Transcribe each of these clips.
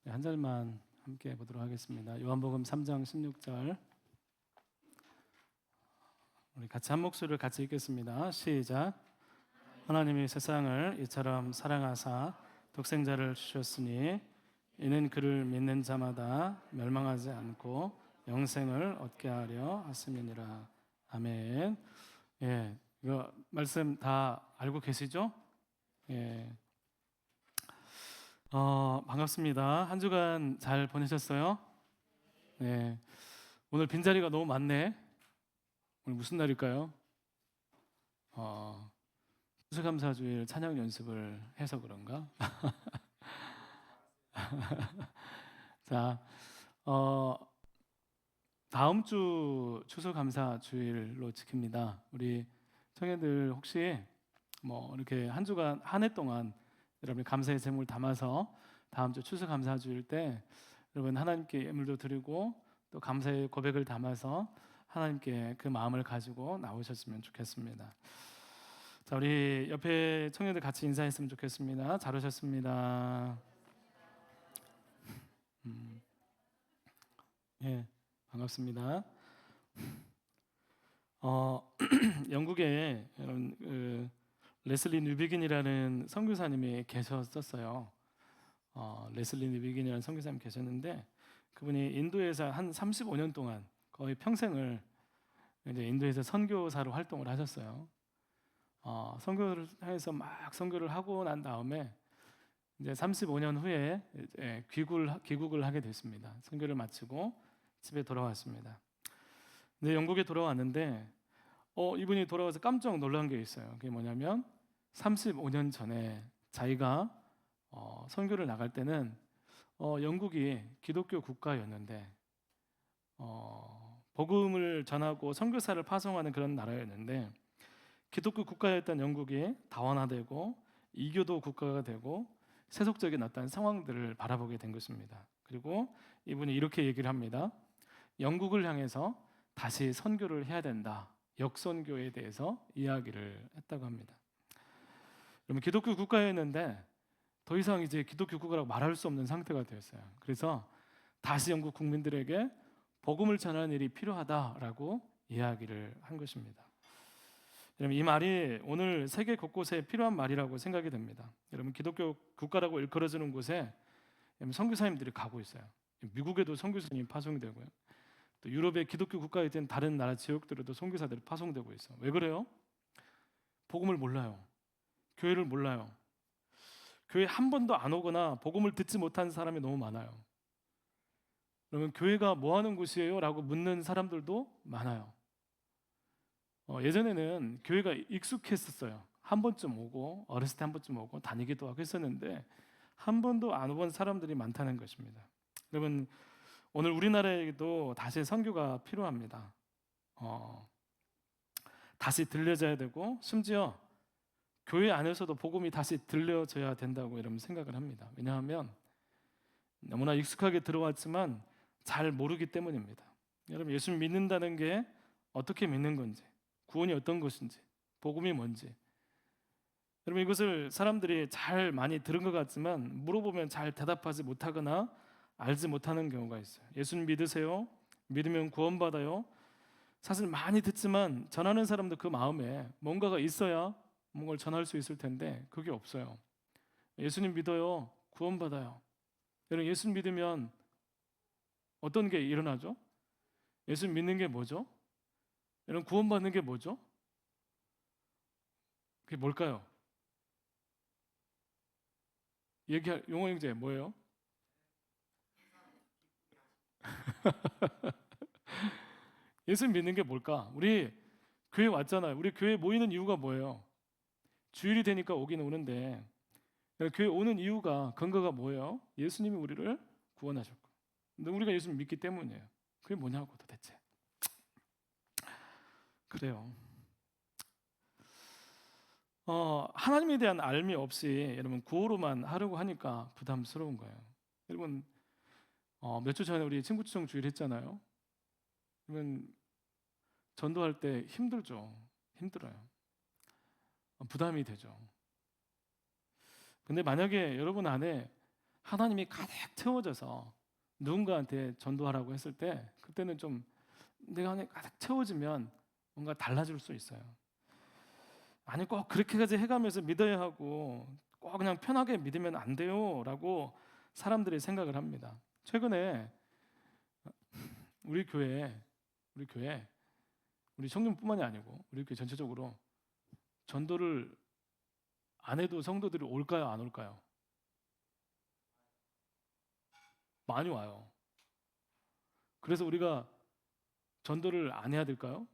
한 절만 함께 보도록 하겠습니다. 요한복음 3장 16절 우리 같이 한 목소리를 같이 읽겠습니다. 시작. 하나님이 세상을 이처럼 사랑하사 독생자를 주셨으니 이는 그를 믿는 자마다 멸망하지 않고 영생을 얻게 하려 하심이니라. 아멘. 예, 이거 말씀 다 알고 계시죠? 예. 반갑습니다. 한 주간 잘 보내셨어요? 네. 오늘 빈자리가 너무 많네. 오늘 무슨 날일까요? 추수감사주일 찬양 연습을 해서 그런가? 자, 어, 다음 주 추수감사주일로 지킵니다. 우리 청년들 혹시 뭐 이렇게 한 주간 한 해 동안 여러분의 감사의 제목을 담아서 다음 주 추수감사주일 때 여러분 하나님께 예물도 드리고 또 감사의 고백을 담아서 하나님께 그 마음을 가지고 나오셨으면 좋겠습니다. 자, 우리 옆에 청년들 같이 인사했으면 좋겠습니다. 잘 오셨습니다. 예, 반갑습니다. 영국에 레슬리 뉴비긴이라는 선교사님이 계셨었어요. 레슬리 뉴비긴이라는 선교사님 계셨는데 그분이 인도에서 한 35년 동안 거의 평생을 이제 인도에서 선교사로 활동을 하셨어요. 선교를 해서 막 선교를 하고 난 다음에 이제 35년 후에 이제 귀국을 하게 됐습니다. 선교를 마치고 집에 돌아왔습니다. 근데 영국에 돌아왔는데 이분이 돌아와서 깜짝 놀란 게 있어요. 그게 뭐냐면 35년 전에 자기가 선교를 나갈 때는 영국이 기독교 국가였는데 복음을 전하고 선교사를 파송하는 그런 나라였는데 기독교 국가였던 영국이 다원화되고 이교도 국가가 되고 세속적인 어떤 상황들을 바라보게 된 것입니다. 그리고 이분이 이렇게 얘기를 합니다. 영국을 향해서 다시 선교를 해야 된다. 역선교에 대해서 이야기를 했다고 합니다. 그러면 기독교 국가였는데 더 이상 이제 기독교 국가라고 말할 수 없는 상태가 되었어요. 그래서 다시 영국 국민들에게 복음을 전하는 일이 필요하다라고 이야기를 한 것입니다. 여러분 이 말이 오늘 세계 곳곳에 필요한 말이라고 생각이 됩니다. 여러분 기독교 국가라고 일컬어지는 곳에 선교사님들이 가고 있어요. 미국에도 선교사님이 파송이 되고요. 또 유럽의 기독교 국가에 있던 다른 나라 지역들에도 선교사들이 파송되고 있어요. 왜 그래요? 복음을 몰라요. 교회를 몰라요. 교회 한 번도 안 오거나 복음을 듣지 못한 사람이 너무 많아요. 그러면 교회가 뭐 하는 곳이에요? 라고 묻는 사람들도 많아요. 예전에는 교회가 익숙했었어요. 한 번쯤 오고 어렸을 때 한 번쯤 오고 다니기도 하고 했었는데 한 번도 안 온 사람들이 많다는 것입니다. 여러분 오늘 우리나라에도 다시 선교가 필요합니다. 다시 들려져야 되고 심지어 교회 안에서도 복음이 다시 들려져야 된다고 여러분 생각을 합니다. 왜냐하면 너무나 익숙하게 들어왔지만 잘 모르기 때문입니다. 여러분 예수 믿는다는 게 어떻게 믿는 건지, 구원이 어떤 것인지, 복음이 뭔지 여러분 이것을 사람들이 잘 많이 들은 것 같지만 물어보면 잘 대답하지 못하거나 알지 못하는 경우가 있어요. 예수님 믿으세요? 믿으면 구원받아요? 사실 많이 듣지만 전하는 사람도 그 마음에 뭔가가 있어야 뭔가를 전할 수 있을 텐데 그게 없어요. 예수님 믿어요? 구원받아요. 여러분 예수 믿으면 어떤 게 일어나죠? 예수 믿는 게 뭐죠? 여러분 구원받는 게 뭐죠? 그게 뭘까요? 얘기할 용호 형제 뭐예요? 예수 믿는 게 뭘까? 우리 교회 왔잖아요. 우리 교회 모이는 이유가 뭐예요? 주일이 되니까 오긴 오는데 교회 오는 이유가 근거가 뭐예요? 예수님이 우리를 구원하셨고 근데 우리가 예수님 믿기 때문이에요. 그게 뭐냐고 도대체. 그래요. 하나님에 대한 알미 없이 여러분 구호로만 하려고 하니까 부담스러운 거예요. 여러분 몇 주 전에 우리 친구 추정 주일 했잖아요. 그러면 전도할 때 힘들죠. 힘들어요. 부담이 되죠. 근데 만약에 여러분 안에 하나님이 가득 채워져서 누군가한테 전도하라고 했을 때 그때는 좀 내가 안에 가득 채워지면 뭔가 달라질 수 있어요. 아니 꼭 그렇게까지 해가면서 믿어야 하고 꼭 그냥 편하게 믿으면 안 돼요라고 사람들이 생각을 합니다. 최근에 우리 교회 우리 청년뿐만이 아니고 우리 교회 전체적으로 전도를 안 해도 성도들이 올까요, 안 올까요? 많이 와요. 그래서 우리가 전도를 안 해야 될까요?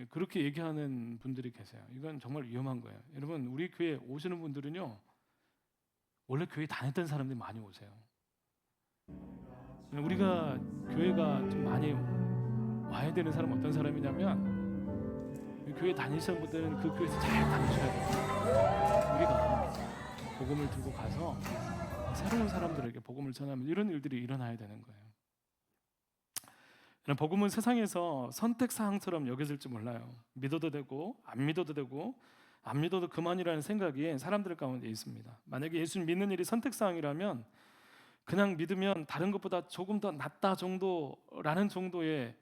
그렇게 얘기하는 분들이 계세요. 이건 정말 위험한 거예요. 여러분, 우리 교회 오시는 분들은요, 원래 교회 다녔던 사람들이 많이 오세요. 우리가 교회가 좀 많이 와야 되는 사람은 어떤 사람이냐면 교회 다니시는 분들은 그 교회에서 잘 다니셔야 돼요. 우리가 복음을 들고 가서 새로운 사람들에게 복음을 전하면 이런 일들이 일어나야 되는 거예요. 복음은 세상에서 선택사항처럼 여겨질지 몰라요. 믿어도 되고 안 믿어도 되고 안 믿어도 그만이라는 생각이 사람들 가운데 있습니다. 만약에 예수를 믿는 일이 선택사항이라면 그냥 믿으면 다른 것보다 조금 더 낫다 정도라는 정도의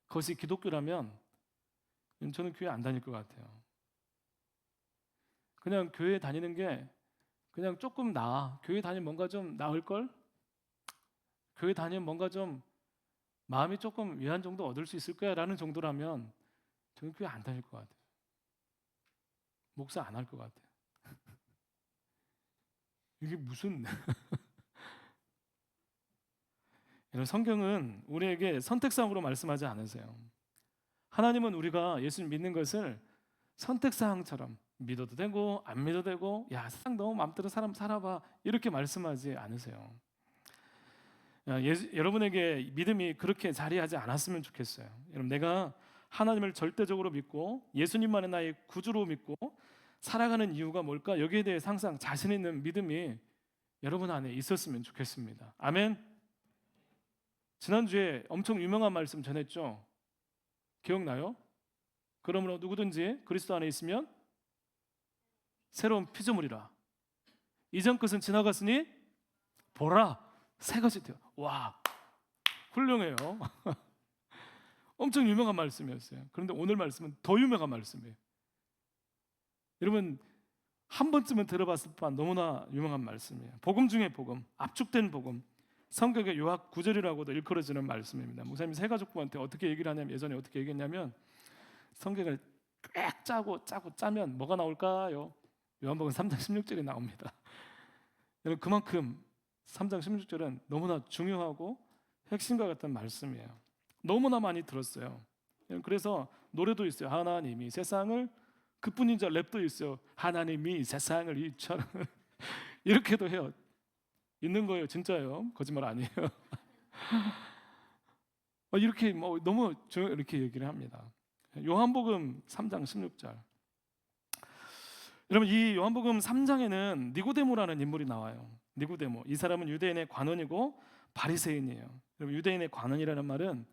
것이 기독교라면 저는 교회 안 다닐 것 같아요. 그냥 교회 다니는 게 그냥 조금 나아. 교회 다니면 뭔가 좀 나을걸? 교회 다니면 뭔가 좀 마음이 조금 위안 정도 얻을 수 있을 거야 라는 정도라면 저는 교회 안 다닐 것 같아요. 목사 안 할 것 같아요. 이게 무슨 이런 성경은 우리에게 선택사항으로 말씀하지 않으세요. 하나님은 우리가 예수 믿는 것을 선택사항처럼 믿어도 되고 안 믿어도 되고 야 세상 너무 마음대로 사람 살아봐 이렇게 말씀하지 않으세요. 여러분에게 믿음이 그렇게 자리하지 않았으면 좋겠어요. 여러분 내가 하나님을 절대적으로 믿고 예수님만의 나의 구주로 믿고 살아가는 이유가 뭘까? 여기에 대해 항상 자신 있는 믿음이 여러분 안에 있었으면 좋겠습니다. 아멘. 지난주에 엄청 유명한 말씀 전했죠. 기억나요? 그러므로 누구든지 그리스도 안에 있으면 새로운 피조물이라. 이전 것은 지나갔으니 보라 새 것이 되어. 와 훌륭해요. 엄청 유명한 말씀이었어요. 그런데 오늘 말씀은 더 유명한 말씀이에요. 여러분 한 번쯤은 들어봤을 뻔한 너무나 유명한 말씀이에요. 복음 중에 복음, 압축된 복음. 성경의 요약 구절이라고도 일컬어지는 말씀입니다. 목사님 새 가족부한테 어떻게 얘기를 하냐면 예전에 어떻게 얘기했냐면 성경을 꽤 짜면 뭐가 나올까요? 요한복음 3장 16절이 나옵니다. 여러분 그만큼 3장 16절은 너무나 중요하고 핵심과 같은 말씀이에요. 너무나 많이 들었어요. 그래서 노래도 있어요. 하나님이 세상을 그뿐인 줄 랩도 있어요. 하나님이 세상을 이처럼 이렇게도 해요. 있는 거예요. 진짜예요. 거짓말 아니에요. 이렇게 너무 이렇게 얘기를 합니다. 요한복음 3장 16절. 여러분 이 요한복음 3장에는 니고데모라는 인물이 나와요. 니고데모. 이 사람은 유대인의 관원이고 바리새인이에요. 여러분 유대인의 관원이라는 말은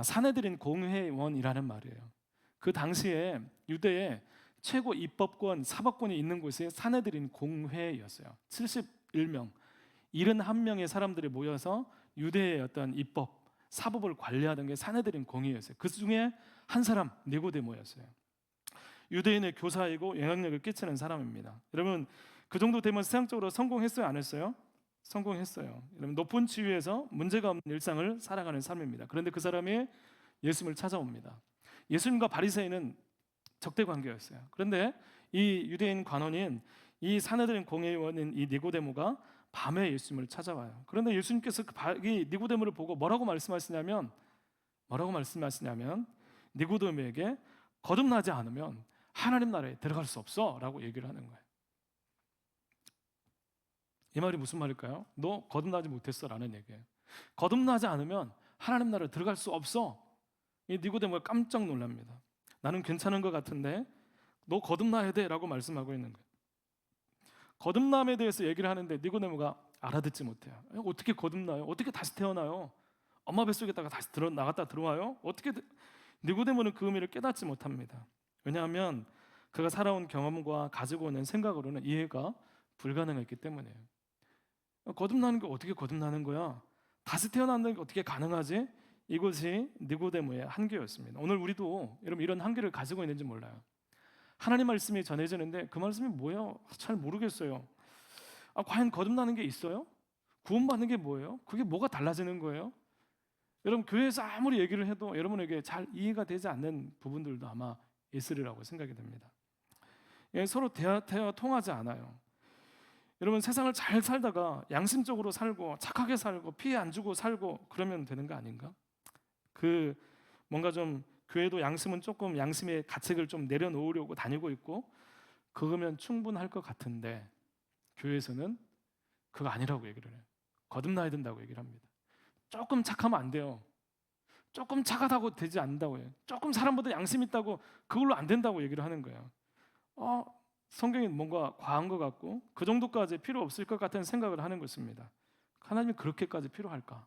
사내들인 공회원이라는 말이에요. 그 당시에 유대에 최고 입법권, 사법권이 있는 곳이 사내들인 공회였어요. 71명, 71명의 사람들이 모여서 유대의 어떤 입법, 사법을 관리하던 게 사내들인 공회였어요. 그 중에 한 사람 니고데모였어요. 유대인의 교사이고 영향력을 끼치는 사람입니다. 여러분 그 정도 되면 세상적으로 성공했어요, 안 했어요? 성공했어요. 여러분 높은 지위에서 문제가 없는 일상을 살아가는 삶입니다. 그런데 그 사람이 예수님을 찾아옵니다. 예수님과 바리새인은 적대 관계였어요. 그런데 이 유대인 관원인 이 사내들인 공회원인 이 니고데모가 밤에 예수님을 찾아와요. 그런데 예수님께서 이 니고데모를 보고 뭐라고 말씀하시냐면 니고데모에게 거듭나지 않으면 하나님 나라에 들어갈 수 없어라고 얘기를 하는 거예요. 이 말이 무슨 말일까요? 너 거듭나지 못했어라는 얘기예요. 거듭나지 않으면 하나님 나라에 들어갈 수 없어. 이 니고데모가 깜짝 놀랍니다. 나는 괜찮은 것 같은데 너 거듭나야 돼라고 말씀하고 있는 거예요. 거듭남에 대해서 얘기를 하는데 니고데모가 알아듣지 못해요. 어떻게 거듭나요? 어떻게 다시 태어나요? 엄마 뱃속에다가 다시 나갔다 들어와요? 어떻게 니고데모는 그 의미를 깨닫지 못합니다. 왜냐하면 그가 살아온 경험과 가지고 오는 생각으로는 이해가 불가능했기 때문이에요. 거듭나는 게 어떻게 거듭나는 거야? 다시 태어난다는 게 어떻게 가능하지? 이것이 니고데모의 한계였습니다. 오늘 우리도 여러분 이런 한계를 가지고 있는지 몰라요. 하나님 말씀이 전해지는데 그 말씀이 뭐예요? 잘 모르겠어요. 과연 거듭나는 게 있어요? 구원받는 게 뭐예요? 그게 뭐가 달라지는 거예요? 여러분 교회에서 아무리 얘기를 해도 여러분에게 잘 이해가 되지 않는 부분들도 아마 있으리라고 생각이 됩니다. 서로 대화 통하지 않아요. 여러분 세상을 잘 살다가 양심적으로 살고 착하게 살고 피해 안 주고 살고 그러면 되는 거 아닌가? 뭔가 좀 교회도 양심은 조금 양심의 가책을 좀 내려놓으려고 다니고 있고 그거면 충분할 것 같은데 교회에서는 그거 아니라고 얘기를 해요. 거듭나야 된다고 얘기를 합니다. 조금 착하면 안 돼요. 조금 착하다고 되지 않는다고 해요. 조금 사람보다 양심 있다고 그걸로 안 된다고 얘기를 하는 거예요. 성경이 뭔가 과한 것 같고 그 정도까지 필요 없을 것 같은 생각을 하는 것입니다. 하나님이 그렇게까지 필요할까?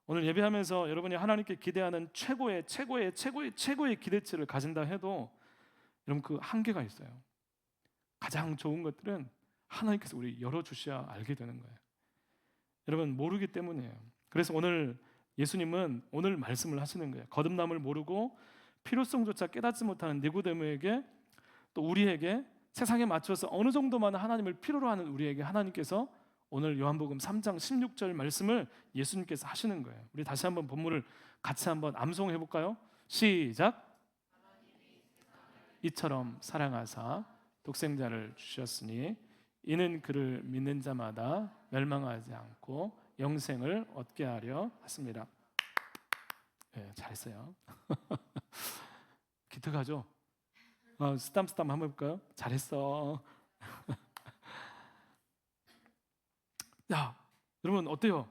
오늘 예배하면서 여러분이 하나님께 기대하는 최고의 기대치를 가진다 해도 여러분 그 한계가 있어요. 가장 좋은 것들은 하나님께서 우리 열어주셔야 알게 되는 거예요. 여러분 모르기 때문이에요. 그래서 오늘 예수님은 오늘 말씀을 하시는 거예요. 거듭남을 모르고 필요성조차 깨닫지 못하는 니고데모에게 또 우리에게 세상에 맞춰서 어느 정도만 하나님을 필요로 하는 우리에게 하나님께서 오늘 요한복음 3장 16절 말씀을 예수님께서 하시는 거예요. 우리 다시 한번 본문을 같이 한번 암송해 볼까요? 시작. 이처럼 사랑하사 독생자를 주셨으니 이는 그를 믿는 자마다 멸망하지 않고 영생을 얻게 하려 하십니다. 네, 잘했어요. 기특하죠? 스담 한번 해볼까요? 잘했어. 야, 여러분 어때요?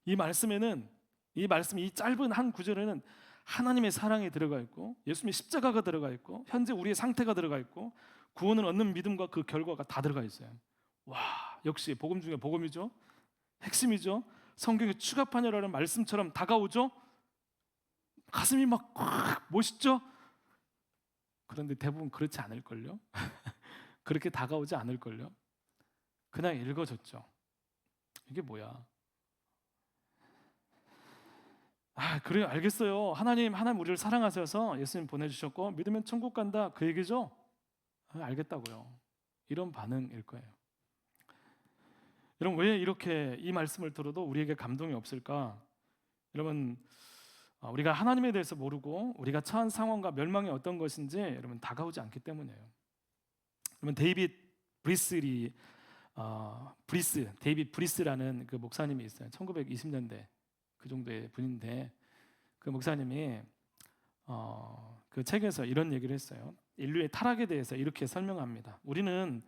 이 말씀에는 이 짧은 한 구절에는 하나님의 사랑이 들어가 있고 예수님의 십자가가 들어가 있고 현재 우리의 상태가 들어가 있고 구원을 얻는 믿음과 그 결과가 다 들어가 있어요. 와, 역시 복음 중에 복음이죠. 핵심이죠. 성경의 추가판이라는 말씀처럼 다가오죠. 가슴이 막 멋있죠. 그런데 대부분 그렇지 않을걸요. 그렇게 다가오지 않을걸요. 그냥 읽어졌죠. 이게 뭐야? 그래요, 알겠어요. 하나님 우리를 사랑하셔서 예수님 보내주셨고 믿으면 천국 간다 그 얘기죠? 알겠다고요. 이런 반응일 거예요. 여러분 왜 이렇게 이 말씀을 들어도 우리에게 감동이 없을까? 여러분 우리가 하나님에 대해서 모르고 우리가 처한 상황과 멸망이 어떤 것인지 여러분 다가오지 않기 때문이에요. 여러분 데이빗 브리스라는 그 목사님이 있어요. 1920년대 그 정도의 분인데 그 목사님이 그 책에서 이런 얘기를 했어요. 인류의 타락에 대해서 이렇게 설명합니다. 우리는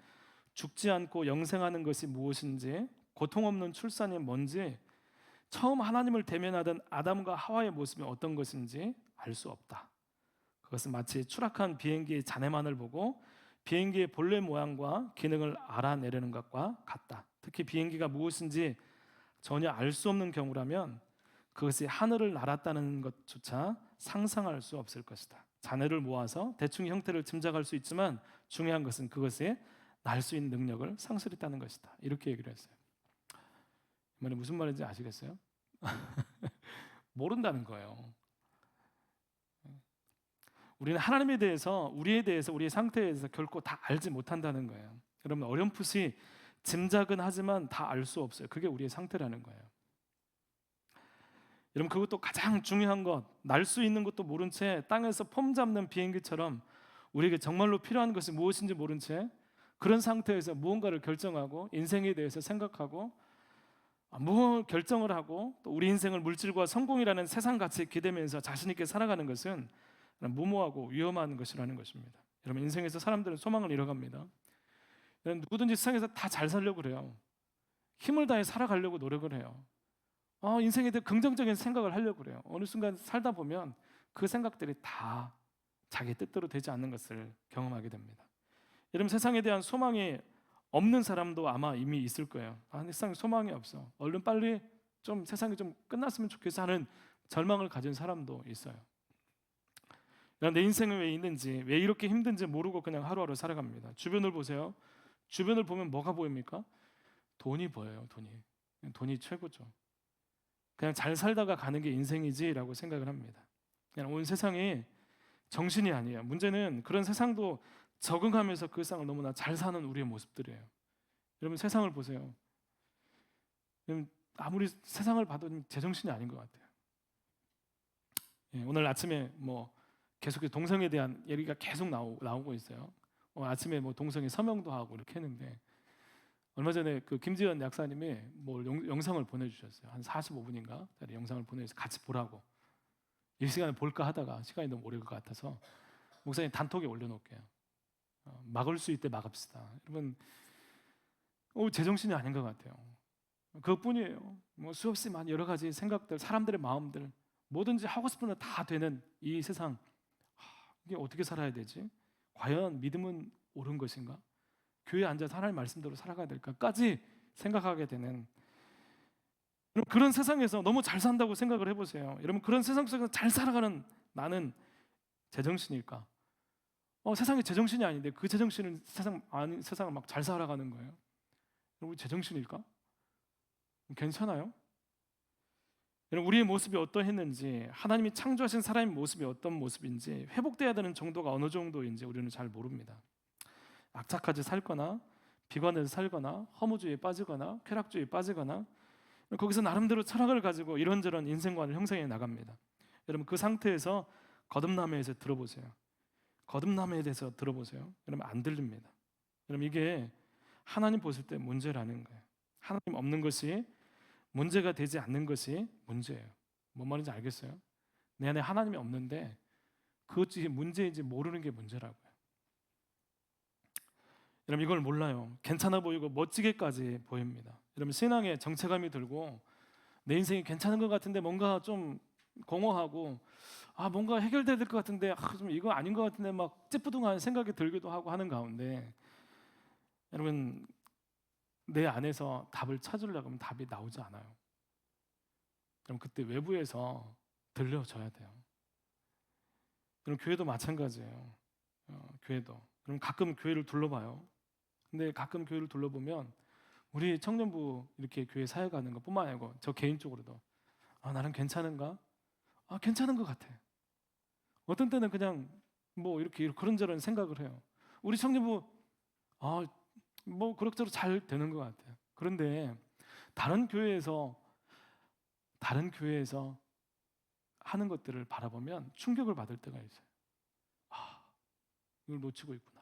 죽지 않고 영생하는 것이 무엇인지, 고통 없는 출산이 뭔지, 처음 하나님을 대면하던 아담과 하와의 모습이 어떤 것인지 알 수 없다. 그것은 마치 추락한 비행기의 잔해만을 보고 비행기의 본래 모양과 기능을 알아내려는 것과 같다. 특히 비행기가 무엇인지 전혀 알 수 없는 경우라면 그것이 하늘을 날았다는 것조차 상상할 수 없을 것이다. 잔해를 모아서 대충 형태를 짐작할 수 있지만 중요한 것은 그것에 날 수 있는 능력을 상실했다는 것이다. 이렇게 얘기를 했어요. 이 말이 무슨 말인지 아시겠어요? 모른다는 거예요. 우리는 하나님에 대해서, 우리에 대해서, 우리의 상태에 대해서 결코 다 알지 못한다는 거예요. 여러분 어렴풋이 짐작은 하지만 다 알 수 없어요. 그게 우리의 상태라는 거예요. 여러분 그것도 가장 중요한 것, 날 수 있는 것도 모른 채 땅에서 폼 잡는 비행기처럼 우리에게 정말로 필요한 것이 무엇인지 모른 채 그런 상태에서 무언가를 결정하고 인생에 대해서 생각하고 무엇 결정을 하고 또 우리 인생을 물질과 성공이라는 세상 가치에 기대면서 자신 있게 살아가는 것은 무모하고 위험한 것이라는 것입니다. 여러분 인생에서 사람들은 소망을 잃어갑니다. 여러분 누구든지 세상에서 다 잘 살려고 그래요. 힘을 다해 살아가려고 노력을 해요. 인생에 대해 긍정적인 생각을 하려고 그래요. 어느 순간 살다 보면 그 생각들이 다 자기 뜻대로 되지 않는 것을 경험하게 됩니다. 여러분 세상에 대한 소망이 없는 사람도 아마 이미 있을 거예요. 세상에 소망이 없어. 얼른 빨리 좀 세상이 좀 끝났으면 좋겠어 하는 절망을 가진 사람도 있어요. 내 인생은 왜 있는지, 왜 이렇게 힘든지 모르고 그냥 하루하루 살아갑니다. 주변을 보세요. 주변을 보면 뭐가 보입니까? 돈이 보여요. 돈이 최고죠. 그냥 잘 살다가 가는 게 인생이지라고 생각을 합니다. 그냥 온 세상이 정신이 아니에요. 문제는 그런 세상도 적응하면서 그 세상을 너무나 잘 사는 우리의 모습들이에요. 여러분 세상을 보세요. 여러분 아무리 세상을 봐도 제정신이 아닌 것 같아요. 오늘 아침에 뭐 계속 동성에 대한 얘기가 계속 나오고 있어요. 아침에 뭐 동성애 서명도 하고 이렇게 했는데 얼마 전에 그 김지연 약사님이 뭐 영상을 보내주셨어요. 한 45분인가 영상을 보내주셔서 같이 보라고. 이 시간에 볼까 하다가 시간이 너무 오래 것 같아서 목사님 단톡에 올려놓을게요. 막을 수 있대 막읍시다. 여러분 제정신이 아닌 것 같아요. 그것뿐이에요. 뭐 수없이 많은 여러 가지 생각들, 사람들의 마음들, 뭐든지 하고 싶은 거 다 되는 이 세상, 이게 어떻게 살아야 되지? 과연 믿음은 옳은 것인가? 교회에 앉아서 하나님 말씀대로 살아가야 될까까지 생각하게 되는 그런 세상에서 너무 잘 산다고 생각을 해보세요. 여러분 그런 세상 속에서 잘 살아가는 나는 제정신일까? 세상이 제정신이 아닌데 그 제정신은 세상을 막 잘 살아가는 거예요. 여러분 제정신일까? 괜찮아요? 여러분 우리의 모습이 어떠했는지, 하나님이 창조하신 사람의 모습이 어떤 모습인지, 회복돼야 되는 정도가 어느 정도인지 우리는 잘 모릅니다. 악착같이 살거나 비관해서 살거나 허무주의에 빠지거나 쾌락주의에 빠지거나 거기서 나름대로 철학을 가지고 이런저런 인생관을 형성해 나갑니다. 여러분 그 상태에서 거듭남에 들어보세요. 거듭남에 대해서 들어보세요. 여러분 안 들립니다. 여러분 이게 하나님 보실 때 문제라는 거예요. 하나님 없는 것이 문제가 되지 않는 것이 문제예요. 뭔 말인지 알겠어요? 내 안에 하나님이 없는데 그것이 문제인지 모르는 게 문제라고요. 여러분 이걸 몰라요. 괜찮아 보이고 멋지게까지 보입니다. 여러분 신앙에 정체감이 들고 내 인생이 괜찮은 것 같은데 뭔가 좀 공허하고 뭔가 해결돼야 될 것 같은데 좀 이거 아닌 것 같은데 막 찌뿌둥한 생각이 들기도 하고 하는 가운데 여러분 내 안에서 답을 찾으려고 하면 답이 나오지 않아요. 그럼 그때 외부에서 들려줘야 돼요. 그럼 교회도 마찬가지예요. 교회도. 그럼 가끔 교회를 둘러봐요. 근데 가끔 교회를 둘러보면 우리 청년부 이렇게 교회 사역하는 것뿐만 아니고 저 개인적으로도 나는 괜찮은가? 괜찮은 것 같아. 어떤 때는 그냥 뭐 이렇게 그런저런 생각을 해요. 우리 청년부 뭐 그럭저럭 잘 되는 것 같아요. 그런데 다른 교회에서 하는 것들을 바라보면 충격을 받을 때가 있어요. 이걸 놓치고 있구나.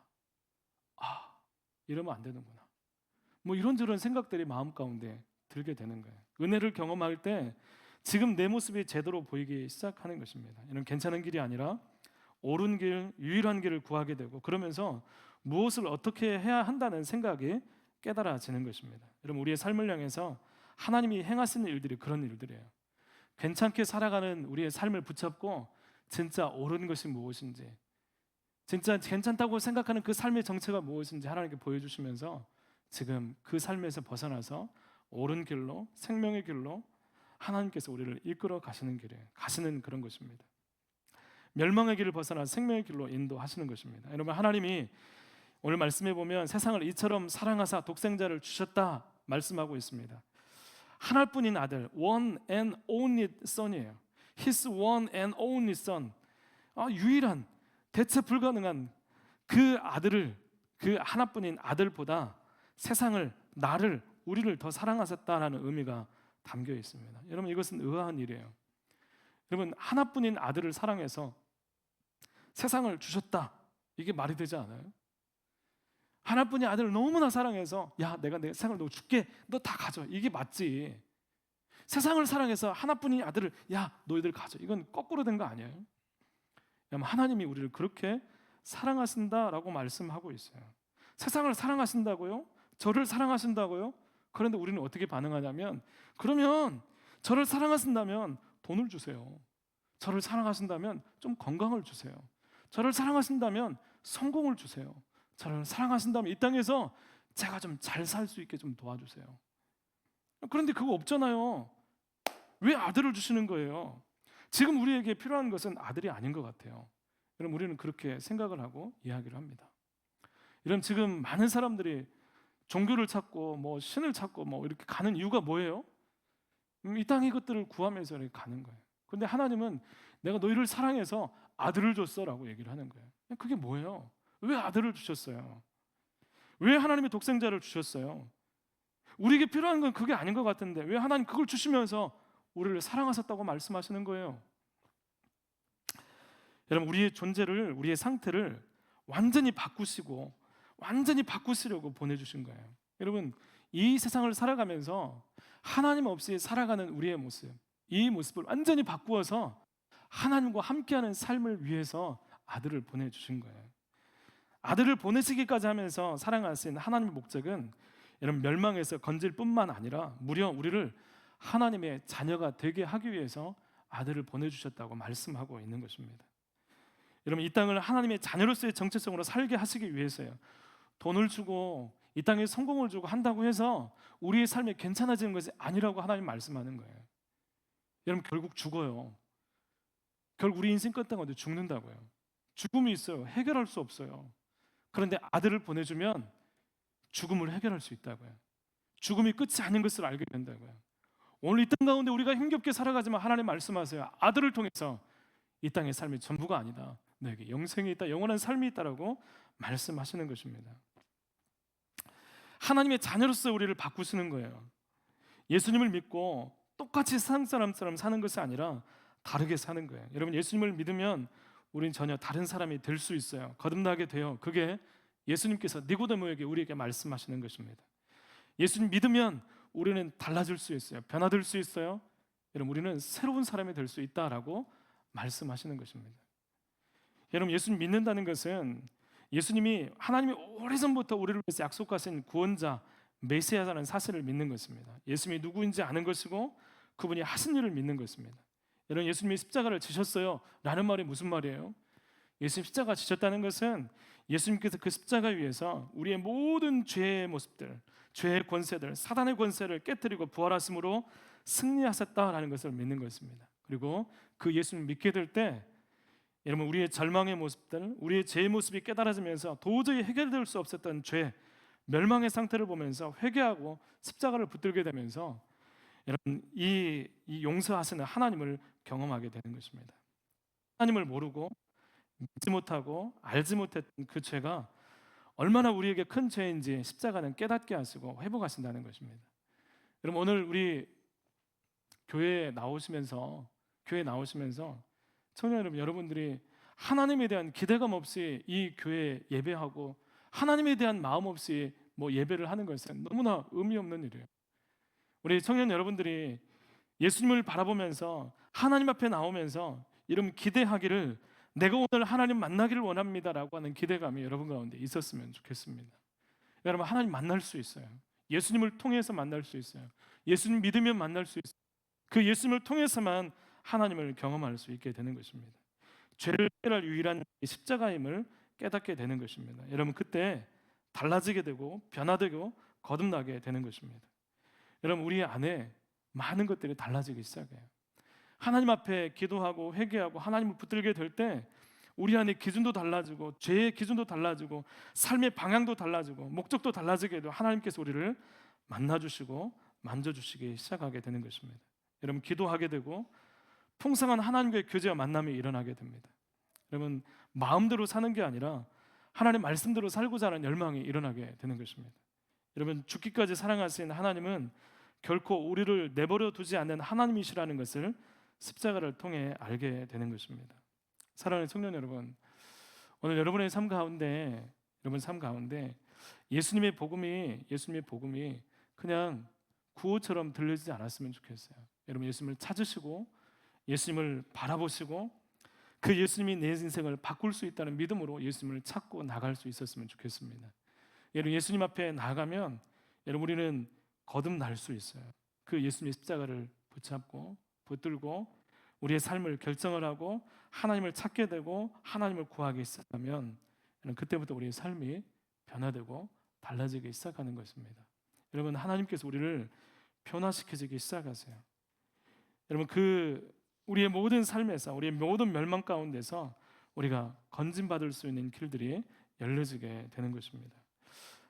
이러면 안 되는구나. 뭐 이런저런 생각들이 마음 가운데 들게 되는 거예요. 은혜를 경험할 때 지금 내 모습이 제대로 보이기 시작하는 것입니다. 이런 괜찮은 길이 아니라 옳은 길, 유일한 길을 구하게 되고 그러면서 무엇을 어떻게 해야 한다는 생각이 깨달아지는 것입니다. 여러분 우리의 삶을 향해서 하나님이 행하시는 일들이 그런 일들이에요. 괜찮게 살아가는 우리의 삶을 붙잡고 진짜 옳은 것이 무엇인지, 진짜 괜찮다고 생각하는 그 삶의 정체가 무엇인지 하나님께 보여주시면서 지금 그 삶에서 벗어나서 옳은 길로, 생명의 길로 하나님께서 우리를 이끌어 가시는 그런 것입니다. 멸망의 길을 벗어나 생명의 길로 인도하시는 것입니다. 여러분 하나님이 오늘 말씀해 보면 세상을 이처럼 사랑하사 독생자를 주셨다 말씀하고 있습니다. 하나뿐인 아들, one and only son이에요. His one and only son. 유일한, 대체 불가능한 그 아들을, 그 하나뿐인 아들보다 세상을, 나를, 우리를 더 사랑하셨다라는 의미가 담겨 있습니다. 여러분 이것은 의아한 일이에요. 여러분 하나뿐인 아들을 사랑해서 세상을 주셨다. 이게 말이 되지 않아요? 하나뿐인 아들을 너무나 사랑해서 내가 내 세상을 너 줄게. 너 다 가져. 이게 맞지. 세상을 사랑해서 하나뿐인 아들을 너희들 가져. 이건 거꾸로 된 거 아니에요? 하나님이 우리를 그렇게 사랑하신다라고 말씀하고 있어요. 세상을 사랑하신다고요? 저를 사랑하신다고요? 그런데 우리는 어떻게 반응하냐면 그러면 저를 사랑하신다면 돈을 주세요. 저를 사랑하신다면 좀 건강을 주세요. 저를 사랑하신다면 성공을 주세요. 저를 사랑하신다면 이 땅에서 제가 좀 잘 살 수 있게 좀 도와주세요. 그런데 그거 없잖아요. 왜 아들을 주시는 거예요? 지금 우리에게 필요한 것은 아들이 아닌 것 같아요. 여러분 우리는 그렇게 생각을 하고 이야기를 합니다. 여러분 지금 많은 사람들이 종교를 찾고 뭐 신을 찾고 뭐 이렇게 가는 이유가 뭐예요? 이 땅의 것들을 구하면서 이렇게 가는 거예요. 근데 하나님은 내가 너희를 사랑해서 아들을 줬어라고 얘기를 하는 거예요. 그게 뭐예요? 왜 아들을 주셨어요? 왜 하나님의 독생자를 주셨어요? 우리에게 필요한 건 그게 아닌 것 같은데 왜 하나님 그걸 주시면서 우리를 사랑하셨다고 말씀하시는 거예요? 여러분, 우리의 존재를, 우리의 상태를 완전히 바꾸시고 완전히 바꾸시려고 보내주신 거예요. 여러분, 이 세상을 살아가면서 하나님 없이 살아가는 우리의 모습, 이 모습을 완전히 바꾸어서 하나님과 함께하는 삶을 위해서 아들을 보내주신 거예요. 아들을 보내시기까지 하면서 사랑하신 하나님의 목적은 여러분, 멸망에서 건질 뿐만 아니라 무려 우리를 하나님의 자녀가 되게 하기 위해서 아들을 보내주셨다고 말씀하고 있는 것입니다. 여러분, 이 땅을 하나님의 자녀로서의 정체성으로 살게 하시기 위해서요, 돈을 주고 이 땅에 성공을 주고 한다고 해서 우리의 삶이 괜찮아지는 것이 아니라고 하나님 말씀하는 거예요. 여러분, 결국 죽어요. 결국 우리 인생 끝나고 죽는다고요. 죽음이 있어요. 해결할 수 없어요. 그런데 아들을 보내주면 죽음을 해결할 수 있다고요. 죽음이 끝이 아닌 것을 알게 된다고요. 오늘 이 땅 가운데 우리가 힘겹게 살아가지만 하나님 말씀하세요. 아들을 통해서 이 땅의 삶이 전부가 아니다. 너에게 영생이 있다, 영원한 삶이 있다라고 말씀하시는 것입니다. 하나님의 자녀로서 우리를 바꾸시는 거예요. 예수님을 믿고 똑같이 세상 사람처럼 사는 것이 아니라 다르게 사는 거예요. 여러분, 예수님을 믿으면 우리는 전혀 다른 사람이 될 수 있어요. 거듭나게 돼요. 그게 예수님께서 니고데모에게 우리에게 말씀하시는 것입니다. 예수님 믿으면 우리는 달라질 수 있어요. 변화될 수 있어요. 여러분, 우리는 새로운 사람이 될 수 있다라고 말씀하시는 것입니다. 여러분, 예수님 믿는다는 것은 예수님이 하나님이 오래전부터 우리를 위해서 약속하신 구원자 메시아라는 사실을 믿는 것입니다. 예수님이 누구인지 아는 것이고 그분이 하신 일을 믿는 것입니다. 여러분, 예수님이 십자가를 지셨어요 라는 말이 무슨 말이에요? 예수님 십자가 지셨다는 것은 예수님께서 그 십자가 위에서 우리의 모든 죄의 모습들, 죄의 권세들, 사단의 권세를 깨뜨리고 부활하심으로 승리하셨다라는 것을 믿는 것입니다. 그리고 그 예수님 믿게 될 때 여러분, 우리의 절망의 모습들, 우리의 죄의 모습이 깨달아지면서 도저히 해결될 수 없었던 죄, 멸망의 상태를 보면서 회개하고 십자가를 붙들게 되면서 여러분, 이 용서하시는 하나님을 경험하게 되는 것입니다. 하나님을 모르고 믿지 못하고 알지 못했던 그 죄가 얼마나 우리에게 큰 죄인지 십자가는 깨닫게 하시고 회복하신다는 것입니다. 여러분, 오늘 우리 교회에 나오시면서 청년 여러분, 여러분들이 하나님에 대한 기대감 없이 이 교회에 예배하고 하나님에 대한 마음 없이 뭐 예배를 하는 것은 너무나 의미 없는 일이에요. 우리 청년 여러분들이 예수님을 바라보면서 하나님 앞에 나오면서 이런 기대하기를, 내가 오늘 하나님 만나기를 원합니다라고 하는 기대감이 여러분 가운데 있었으면 좋겠습니다. 여러분, 하나님 만날 수 있어요. 예수님을 통해서 만날 수 있어요. 예수님 믿으면 만날 수 있어요. 그 예수님을 통해서만 하나님을 경험할 수 있게 되는 것입니다. 죄를 해결할 유일한 십자가임을 깨닫게 되는 것입니다. 여러분, 그때 달라지게 되고 변화되고 거듭나게 되는 것입니다. 여러분, 우리 안에 많은 것들이 달라지기 시작해요. 하나님 앞에 기도하고 회개하고 하나님을 붙들게 될 때 우리 안에 기준도 달라지고 죄의 기준도 달라지고 삶의 방향도 달라지고 목적도 달라지게 되고 하나님께서 우리를 만나주시고 만져주시기 시작하게 되는 것입니다. 여러분, 기도하게 되고 풍성한 하나님과의 교제와 만남이 일어나게 됩니다. 여러분, 마음대로 사는 게 아니라 하나님 말씀대로 살고자 하는 열망이 일어나게 되는 것입니다. 여러분, 죽기까지 사랑하신 하나님은 결코 우리를 내버려 두지 않는 하나님이시라는 것을 십자가를 통해 알게 되는 것입니다. 사랑하는 청년 여러분, 오늘 여러분의 삶 가운데 예수님의 복음이 그냥 구호처럼 들리지 않았으면 좋겠어요. 여러분, 예수님을 찾으시고 예수님을 바라보시고 그 예수님이 내 인생을 바꿀 수 있다는 믿음으로 예수님을 찾고 나갈 수 있었으면 좋겠습니다. 여러분, 예수님 앞에 나가면 여러분, 우리는 거듭날 수 있어요. 그 예수님의 십자가를 붙잡고 붙들고 우리의 삶을 결정을 하고 하나님을 찾게 되고 하나님을 구하기 시작하면 그때부터 우리의 삶이 변화되고 달라지기 시작하는 것입니다. 여러분, 하나님께서 우리를 변화시키기 시작하세요. 여러분, 우리의 모든 삶에서, 우리의 모든 멸망 가운데서 우리가 건진받을 수 있는 길들이 열려지게 되는 것입니다.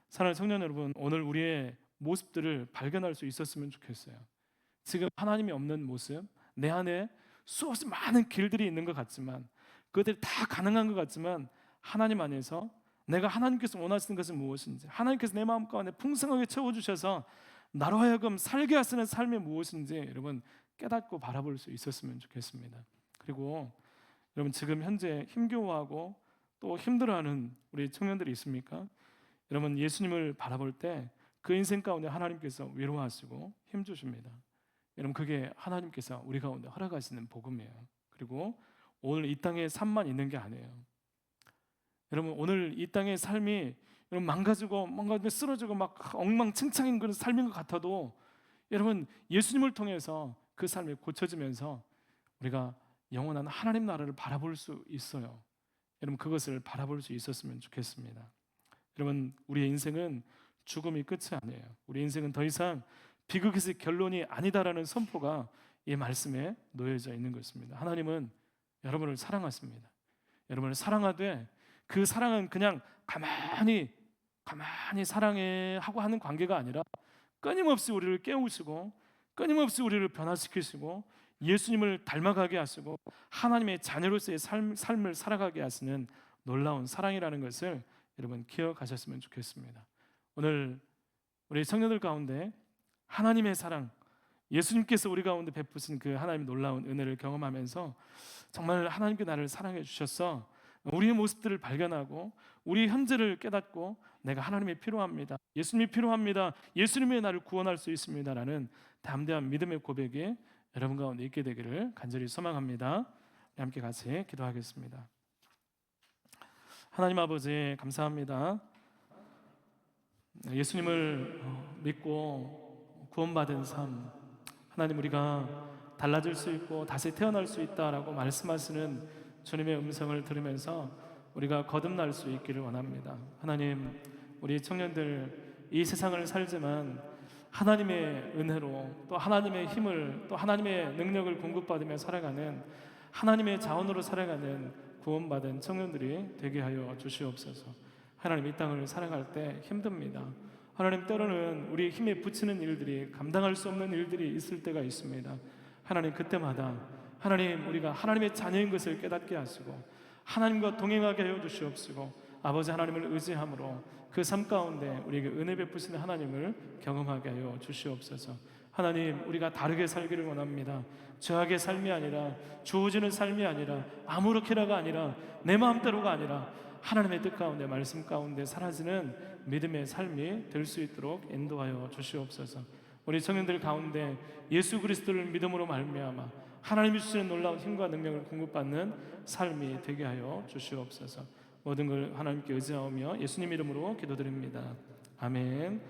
사랑하는 청년 여러분, 오늘 우리의 모습들을 발견할 수 있었으면 좋겠어요. 지금 하나님이 없는 모습, 내 안에 수없이 많은 길들이 있는 것 같지만, 그것들이 다 가능한 것 같지만, 하나님 안에서 내가 하나님께서 원하시는 것은 무엇인지, 하나님께서 내 마음 가운데 풍성하게 채워주셔서 나로 하여금 살게 하시는 삶이 무엇인지 여러분 깨닫고 바라볼 수 있었으면 좋겠습니다. 그리고 여러분, 지금 현재 힘겨워하고 또 힘들어하는 우리 청년들이 있습니까? 여러분, 예수님을 바라볼 때 그 인생 가운데 하나님께서 위로하시고 힘주십니다. 여러분, 그게 하나님께서 우리 가운데 허락하시는 복음이에요. 그리고 오늘 이 땅에 삶만 있는 게 아니에요. 여러분, 오늘 이 땅의 삶이 여러분 망가지고 뭔가 쓰러지고 막 엉망진창인 그런 삶인 것 같아도, 여러분 예수님을 통해서 그 삶이 고쳐지면서 우리가 영원한 하나님 나라를 바라볼 수 있어요. 여러분, 그것을 바라볼 수 있었으면 좋겠습니다. 여러분, 우리의 인생은 죽음이 끝이 아니에요. 우리 인생은 더 이상 비극의 결론이 아니다라는 선포가 이 말씀에 놓여져 있는 것입니다. 하나님은 여러분을 사랑하십니다. 여러분을 사랑하되 그 사랑은 그냥 가만히 사랑해 하고 하는 관계가 아니라 끊임없이 우리를 깨우시고 끊임없이 우리를 변화시키시고 예수님을 닮아가게 하시고 하나님의 자녀로서의 삶을 살아가게 하시는 놀라운 사랑이라는 것을 여러분 기억하셨으면 좋겠습니다. 오늘 우리 청년들 가운데 하나님의 사랑, 예수님께서 우리 가운데 베푸신 그 하나님의 놀라운 은혜를 경험하면서 정말 하나님께 나를 사랑해 주셔서 우리의 모습들을 발견하고 우리 현재를 깨닫고 내가 하나님이 필요합니다, 예수님이 필요합니다, 예수님이 나를 구원할 수 있습니다라는 담대한 믿음의 고백이 여러분 가운데 있게 되기를 간절히 소망합니다. 함께 같이 기도하겠습니다. 하나님 아버지, 감사합니다. 예수님을 믿고 구원받은 삶, 하나님, 우리가 달라질 수 있고 다시 태어날 수 있다라고 말씀하시는 주님의 음성을 들으면서 우리가 거듭날 수 있기를 원합니다. 하나님, 우리 청년들 이 세상을 살지만 하나님의 은혜로 또 하나님의 힘을 또 하나님의 능력을 공급받으며 살아가는, 하나님의 자원으로 살아가는 구원받은 청년들이 되게 하여 주시옵소서. 하나님, 이 땅을 살아갈 때 힘듭니다. 하나님, 때로는 우리 힘에 부치는 일들이, 감당할 수 없는 일들이 있을 때가 있습니다. 하나님, 그때마다 하나님, 우리가 하나님의 자녀인 것을 깨닫게 하시고 하나님과 동행하게 하여 주시옵시고, 아버지 하나님을 의지함으로 그 삶 가운데 우리에게 은혜 베푸시는 하나님을 경험하게 하여 주시옵소서. 하나님, 우리가 다르게 살기를 원합니다. 죄악의 삶이 아니라, 주어지는 삶이 아니라, 아무렇게나가 아니라, 내 마음대로가 아니라 하나님의 뜻 가운데, 말씀 가운데 사라지는 믿음의 삶이 될 수 있도록 인도하여 주시옵소서. 우리 청년들 가운데 예수 그리스도를 믿음으로 말미암아 하나님이 주시는 놀라운 힘과 능력을 공급받는 삶이 되게 하여 주시옵소서. 모든 걸 하나님께 의지하며 예수님 이름으로 기도드립니다. 아멘.